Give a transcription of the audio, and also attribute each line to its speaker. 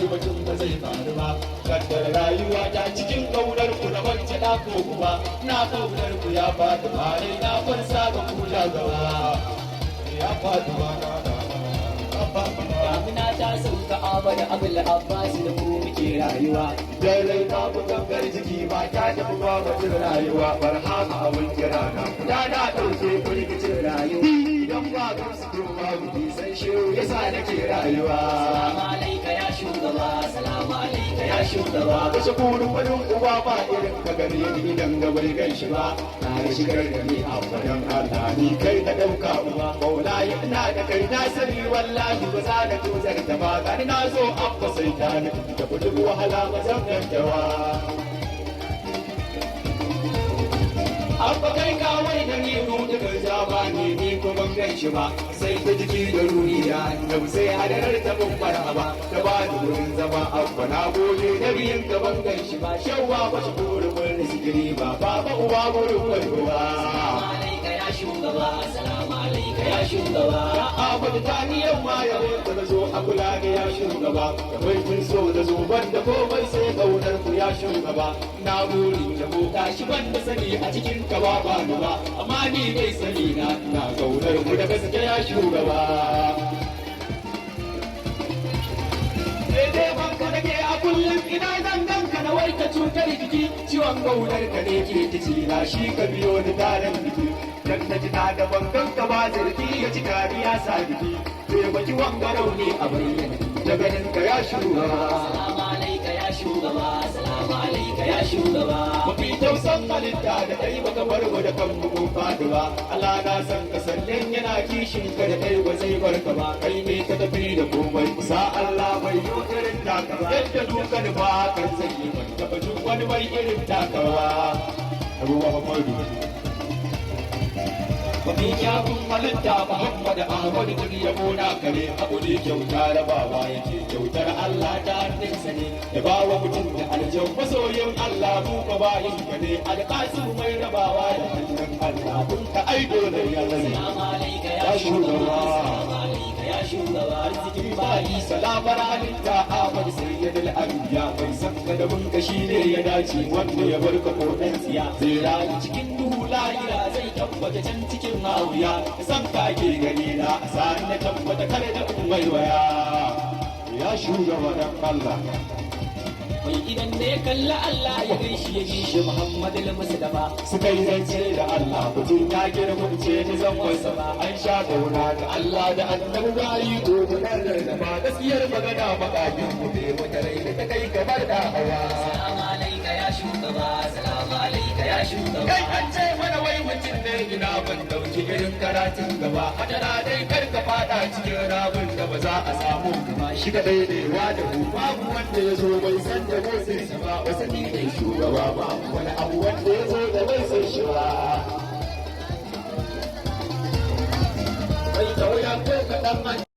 Speaker 1: wallahi mutum ba zai faru ba kaddar rayuwa ta cikin kaunar ku na wacce da ko kuma na kaunar ku ya fadi mare na farsa ga ku gaba ya fadi ba na damina ta sauka abada abul abbas da ku muke rayuwa dare na bugangar jiki ba ta tafi ba mutum rayuwa barhama abun kira na da na dauke ku rikicin rayuwa idan ba ga su ba ku san shiru yasa nake rayuwa salamu alayka ya shugaba salamu alayka ya shugaba kashe kuru wani uba ba irin ka gare ni idan ga bai gan shi ba na shigar da ni a wajen Allah ni kai ka dauka uba maulayi ina da kai na sani wallahi ba za na tuzar ta ba gani na zo abba sai ta ni da kudu wahala ba zan gantawa abba kai kawai da ni rudu da zaba ni ko ban gan shi ba sai ta jiki da ruhi da annabi sai hadarar ta babbar haba ta ba da wurin zama abba na gode da biyan ka ban gan shi ba shawwa ba shi burin mun risikiri ba baba uwa burin kwaiwa shugaba assalamu alayka ya shugaba ya abada tani yamma ya da zo a kula da ya shugaba da bai kun so da zo banda komai sai kaunar ku ya shugaba na buri da boka shi banda sani a cikin ka ba ba amma ni bai sani na kaunar ku da gaske ya shugaba dai ban ka nake a kullum ina zangan ka na warka cutar jiki ciwon kaunar ka ne ke tici na shi ka biyo ni taron biki dan na jina da bangan ka ba zargi ya ci kariya sa biki sai baki wanga rauni a bayyana da ganin ka ya shugaba assalamu alayka ya shugaba assalamu alayka ya shugaba mafi tausan halitta da kai baka bar da kan bugun faduwa Allah na san ka sannan yana kishin ka da kai ba zai barka ba kai ne ka tafi da komai sa Allah bai yi irin takawa yadda dukan ba kan zai yi ban taba jin wani mai irin takawa ruwa Muhammadu mafi kyawun halitta Muhammad Ahmad duk yabo na kare abu ne kyauta rabawa yake kyautar Allah ta hannunsa ne ya ba wa mutum da aljan masoyin Allah mu ka bayin ka ne alƙasim mai rabawa da hannun Allah kun ka aido da ya zane ya shugaba ya shugaba arzikin bayi salamar halitta Ahmad sayyidul anbiya bai san ka da mun kashi ne ya dace wanda ya barka ko dan tsiya zai rayu cikin duhu lahira zai tabbata can cikin hawiya san ka ke gani na sa'an na tabbata kare da umai waya ya shugaba dan Allah mai idan da ya kalla Allah ya gaishe ya gishi Muhammad al-Mustafa suka yi zance da Allah mutum ya girmunce ni zan wasa ba an sha kauna da Allah da annabi bayi to gudanar da ba gaskiyar magana makamin mu ne wata rai da ta kai kamar da hawa assalamu alayka ya shugaba assalamu alayka ya shugaba kai an ce mana wai mutum ne ina ban dauki irin karatun gaba hadara dai kar ka fada cikin rabin da ba za a samu gaba shi kadai ne wa da ku babu wanda ya zo bai san da bai sai shi ba wasa ni ne shugaba ba wani abu wanda ya zo da bai sai shi ba bai tauya ko kaɗan